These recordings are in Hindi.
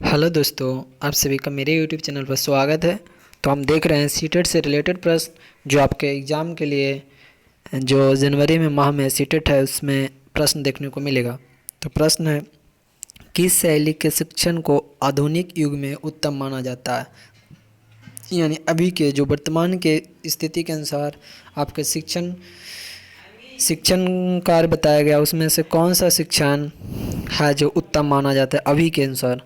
हेलो दोस्तों, आप सभी का मेरे यूट्यूब चैनल पर स्वागत है। तो हम देख रहे हैं सीटेट से रिलेटेड प्रश्न जो आपके एग्ज़ाम के लिए जो जनवरी में माह में सीटेट है उसमें प्रश्न देखने को मिलेगा। तो प्रश्न है, किस शैली के शिक्षण को आधुनिक युग में उत्तम माना जाता है? यानी अभी के जो वर्तमान के स्थिति के अनुसार आपके शिक्षण शिक्षण कार्य बताया गया उसमें से कौन सा शिक्षण है जो उत्तम माना जाता है अभी के अनुसार?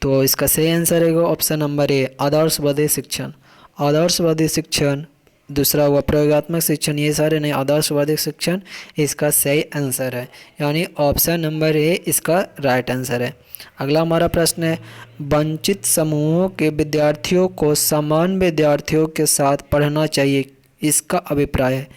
तो इसका सही आंसर है ऑप्शन नंबर ए, आदर्शवादी शिक्षण। आदर्शवादी शिक्षण, दूसरा हुआ प्रयोगात्मक शिक्षण, ये सारे नहीं, आदर्शवादी शिक्षण इसका सही आंसर है। यानी ऑप्शन नंबर ए इसका राइट आंसर है। अगला हमारा प्रश्न है, वंचित समूहों के विद्यार्थियों को समान विद्यार्थियों के साथ पढ़ना चाहिए, इसका अभिप्राय है।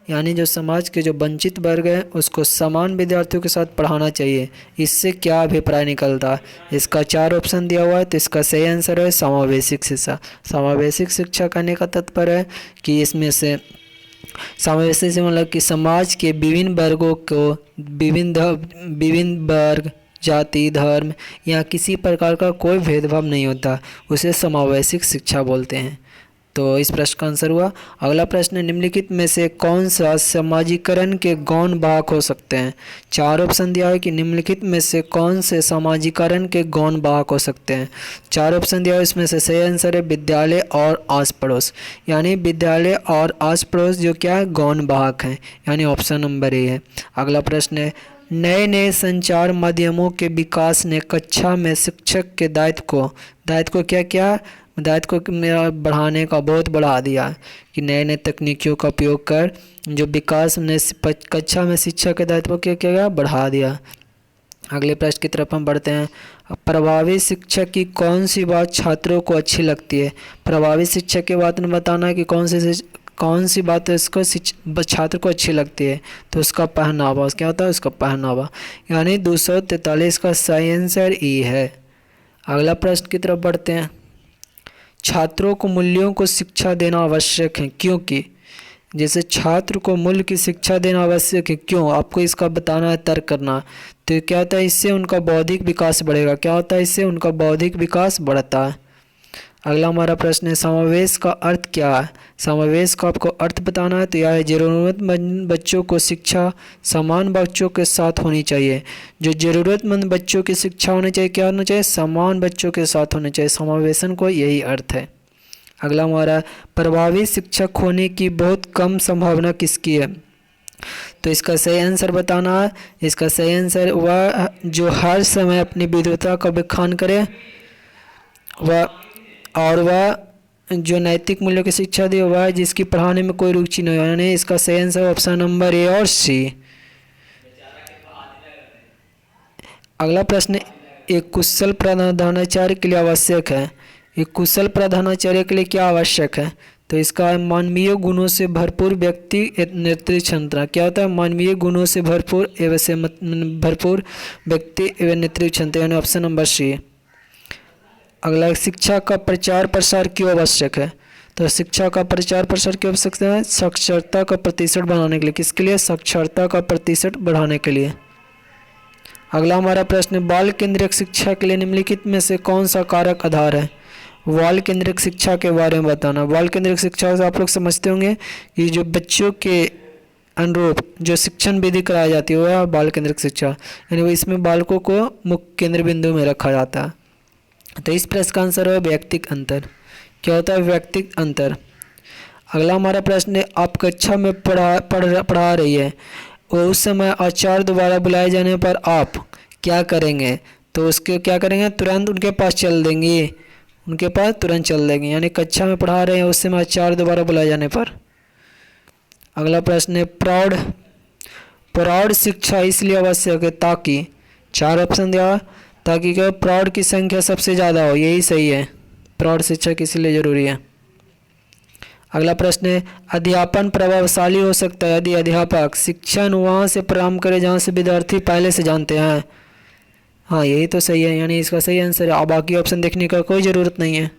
यानी जो समाज के जो वंचित वर्ग है उसको समान विद्यार्थियों के साथ पढ़ाना चाहिए, इससे क्या अभिप्राय निकलता है? इसका 4 ऑप्शन दिया हुआ है। तो इसका सही आंसर है समावेशिक शिक्षा। समावेशिक शिक्षा कहने का तात्पर्य है कि इसमें से समावेशिक से मतलब कि समाज के विभिन्न वर्गों को विभिन्न वर्ग, जाति, धर्म या किसी प्रकार का कोई भेदभाव नहीं होता, उसे समावेशिक शिक्षा बोलते हैं। तो इस प्रश्न का आंसर हुआ। अगला प्रश्न है, निम्नलिखित में से कौन सा समाजीकरण के गौण वाहक हो सकते हैं? 4 ऑप्शन दिया है कि निम्नलिखित में से कौन से समाजीकरण के गौण वाहक हो सकते हैं। 4 ऑप्शन दिया है, इसमें से सही आंसर है विद्यालय और आस पड़ोस। यानी विद्यालय और आस पड़ोस जो क्या है, गौण वाहक हैं, यानी ऑप्शन नंबर ए है। अगला प्रश्न है, नए नए संचार माध्यमों के विकास ने कक्षा में शिक्षक के दायित्व को बढ़ाने का बहुत बढ़ा दिया कि नए नए तकनीकियों का उपयोग कर जो विकास ने कक्षा में शिक्षा के दायित्व को क्या बढ़ा दिया। अगले प्रश्न की तरफ हम बढ़ते हैं, प्रभावी शिक्षक की कौन सी बात छात्रों को अच्छी लगती है? प्रभावी शिक्षक के बात में बताना है कि कौन सी बात इसको छात्र को अच्छी लगती है। तो उसका पहनावा, क्या होता है उसका पहनावा, यानी 243 का सही आंसर ई है। अगला प्रश्न की तरफ बढ़ते हैं, छात्रों को मूल्यों को शिक्षा देना आवश्यक है क्योंकि, जैसे छात्र को मूल्य की शिक्षा देना आवश्यक है क्यों, आपको इसका बताना है, तर्क करना। तो क्या होता है, इससे उनका बौद्धिक विकास बढ़ेगा। क्या होता है, इससे उनका बौद्धिक विकास बढ़ता है। अगला हमारा प्रश्न है, समावेश का अर्थ क्या है? समावेश का आपको अर्थ बताना है। तो यह है, ज़रूरतमंद बच्चों को शिक्षा समान बच्चों के साथ होनी चाहिए। जो ज़रूरतमंद बच्चों की शिक्षा होनी चाहिए, क्या होना चाहिए, समान बच्चों के साथ होनी चाहिए। समावेशन को यही अर्थ है। अगला हमारा, प्रभावी शिक्षक होने की बहुत कम संभावना किसकी है? तो इसका सही आंसर बताना है। इसका सही आंसर वह जो हर समय अपनी विद्वता का बखान करे, वह जो नैतिक मूल्यों की शिक्षा दी, वह जिसकी पढ़ाने में कोई रुचि नहीं हो। यानी इसका सही आंसर ऑप्शन नंबर ए और सी। अगला प्रश्न, एक कुशल प्रधानाचार्य के लिए आवश्यक है। एक कुशल प्रधानाचार्य के लिए क्या आवश्यक है? तो इसका मानवीय गुणों से भरपूर व्यक्ति नेतृत्व क्षमता। क्या होता है, मानवीय गुणों से भरपूर व्यक्ति एवं नेतृत्व क्षमता, यानी ऑप्शन नंबर सी। अगला, शिक्षा का प्रचार प्रसार क्यों आवश्यक है? तो शिक्षा का प्रचार प्रसार क्यों आवश्यक है? साक्षरता का प्रतिशत बढ़ाने के लिए। किसके लिए? साक्षरता का प्रतिशत बढ़ाने के लिए। अगला हमारा प्रश्न, बाल केंद्रित शिक्षा के लिए निम्नलिखित में से कौन सा कारक आधार है? बाल केंद्रित शिक्षा के बारे में बताना। बाल केंद्रित शिक्षा से आप लोग समझते होंगे कि जो बच्चों के अनुरूप जो शिक्षण विधि कराई जाती है वह बाल केंद्रित शिक्षा, यानी वो इसमें बालकों को मुख्य केंद्र बिंदु में रखा जाता है। तो इस प्रश्न का आंसर है व्यक्तिगत अंतर। क्या होता है, व्यक्तिगत अंतर। अगला हमारा प्रश्न है, आप कक्षा में पढ़ा रही है और उस समय आचार्य दोबारा बुलाए जाने पर आप क्या करेंगे? तो उसके क्या करेंगे, तुरंत उनके पास चल देंगे, यानी कक्षा में पढ़ा रहे हैं उस समय आचार्य दोबारा बुलाए जाने पर। अगला प्रश्न है, प्रौढ़ शिक्षा इसलिए आवश्यक है ताकि, 4 ऑप्शन दिया, ताकि क्या प्रौढ़ की संख्या सबसे ज़्यादा हो, यही सही है। प्रौढ़ शिक्षा इसलिए जरूरी है। अगला प्रश्न है, अध्यापन प्रभावशाली हो सकता है यदि अध्यापक शिक्षण वहाँ से प्रारंभ करे जहाँ से विद्यार्थी पहले से जानते हैं। हाँ, यही तो सही है, यानी इसका सही आंसर है। बाकी ऑप्शन देखने का कोई ज़रूरत नहीं है।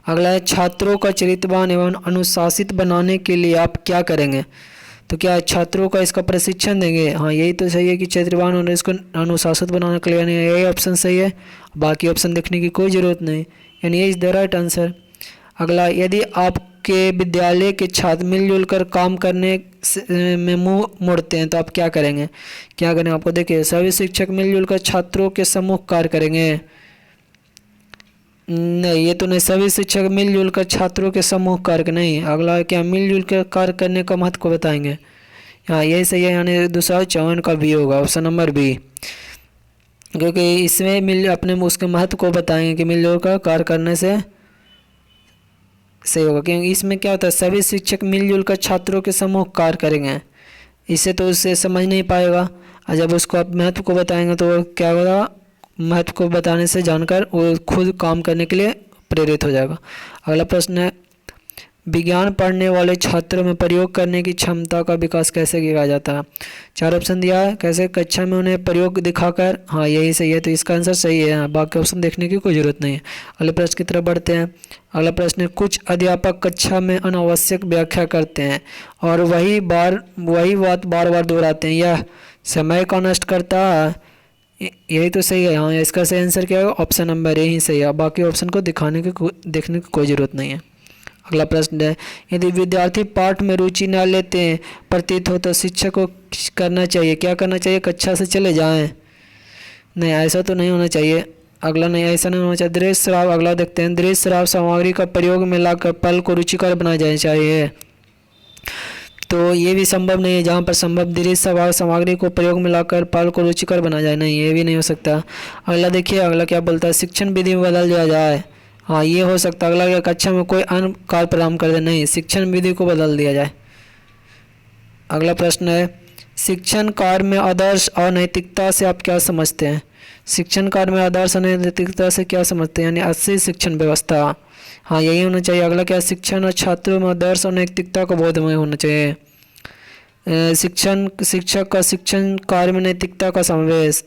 अगला है, छात्रों का चरित्रवान एवं अनुशासित बनाने के लिए आप क्या करेंगे? तो क्या छात्रों का इसका प्रशिक्षण देंगे? हाँ यही तो सही है कि चरित्रवान और इसको अनुशासित बनाने के लिए, यानी यही ऑप्शन सही है, बाकी ऑप्शन देखने की कोई ज़रूरत नहीं, यानी ये इज द राइट आंसर। अगला, यदि आपके विद्यालय के छात्र मिलजुल कर काम करने में मुंह मोड़ते हैं तो आप क्या करेंगे? क्या करें आपको देखिए, सभी शिक्षक मिलजुल कर छात्रों के समूह कार्य करेंगे। नहीं, ये तो नहीं, सभी शिक्षक मिलजुल कर छात्रों के समूह कार्य नहीं। अगला क्या, मिलजुल कर कार्य करने का महत्व को बताएंगे। हाँ यही सही है, यानी दूसरा 54 का बी होगा, ऑप्शन नंबर बी, क्योंकि इसमें अपने उसके महत्व को बताएंगे कि मिलजुल कर कार्य करने से सही होगा, क्योंकि इसमें क्या होता है, सभी शिक्षक मिलजुल कर छात्रों के समूह कार्य करेंगे, इससे तो उससे समझ नहीं पाएगा, और जब उसको आप महत्व को बताएंगे तो क्या होगा, महत्व को बताने से जानकर वो खुद काम करने के लिए प्रेरित हो जाएगा। अगला प्रश्न है, विज्ञान पढ़ने वाले छात्रों में प्रयोग करने की क्षमता का विकास कैसे किया जाता है? 4 ऑप्शन दिया है, कैसे, कक्षा में उन्हें प्रयोग दिखाकर। हाँ यही सही है, तो इसका आंसर सही है, बाकी ऑप्शन देखने की कोई ज़रूरत नहीं है। अगले प्रश्न की तरफ बढ़ते हैं। अगला प्रश्न है, कुछ अध्यापक कक्षा में अनावश्यक व्याख्या करते हैं और वही बात बार बार दोहराते हैं, यह समय का नष्ट करता है। यही तो सही है, हाँ इसका सही आंसर क्या है, ऑप्शन नंबर ए ही सही है, बाकी ऑप्शन को देखने की कोई ज़रूरत नहीं है। अगला प्रश्न है, यदि विद्यार्थी पाठ में रुचि न लेते हैं प्रतीत हो तो शिक्षक को करना चाहिए, क्या करना चाहिए, कक्षा से चले जाएं? नहीं, ऐसा तो नहीं होना चाहिए। अगला, नहीं ऐसा नहीं होना चाहिए। दृश्य श्राव, अगला देखते हैं, दृश्य श्राव सामग्री का प्रयोग में लाकर पल को रुचिकर बनाया जाना चाहिए, तो ये भी संभव नहीं है। जहाँ पर संभव दृश्य सामग्री को प्रयोग में लाकर पल को रुचिकर बनाया जाए, नहीं ये भी नहीं हो सकता। अगला देखिए, अगला क्या बोलता है, शिक्षण विधि में बदल दिया जाए। हाँ ये हो सकता है। अगला क्या, कक्षा में कोई अन्य कार्य प्रदान कर दे, नहीं, शिक्षण विधि को बदल दिया जाए। अगला प्रश्न है, शिक्षण कार्य में आदर्श और नैतिकता से आप क्या समझते हैं? शिक्षण कार्य में आदर्श और नैतिकता से क्या समझते हैं, यानी अच्छी शिक्षण व्यवस्था। हाँ यही होना चाहिए। अगला क्या, शिक्षण और छात्रों में आदर्श और नैतिकता का बोधमय होना चाहिए। शिक्षक का शिक्षण कार्य में नैतिकता का समावेश।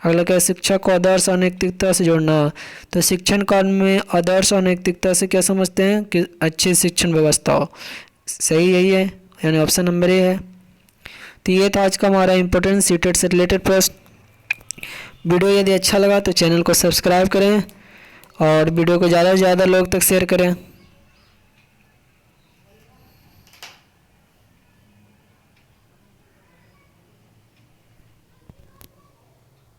अगला क्या, शिक्षा को आदर्श और नैतिकता से जोड़ना, तो शिक्षण कार्य में आदर्श और नैतिकता से क्या समझते हैं कि अच्छी शिक्षण व्यवस्था हो, सही यही है, यानी ऑप्शन नंबर ए है। तो ये था आज का हमारा इंपॉर्टेंट सीटेट से रिलेटेड प्रश्न। वीडियो यदि अच्छा लगा तो चैनल को सब्सक्राइब करें और वीडियो को ज़्यादा से ज़्यादा लोग तक शेयर करें।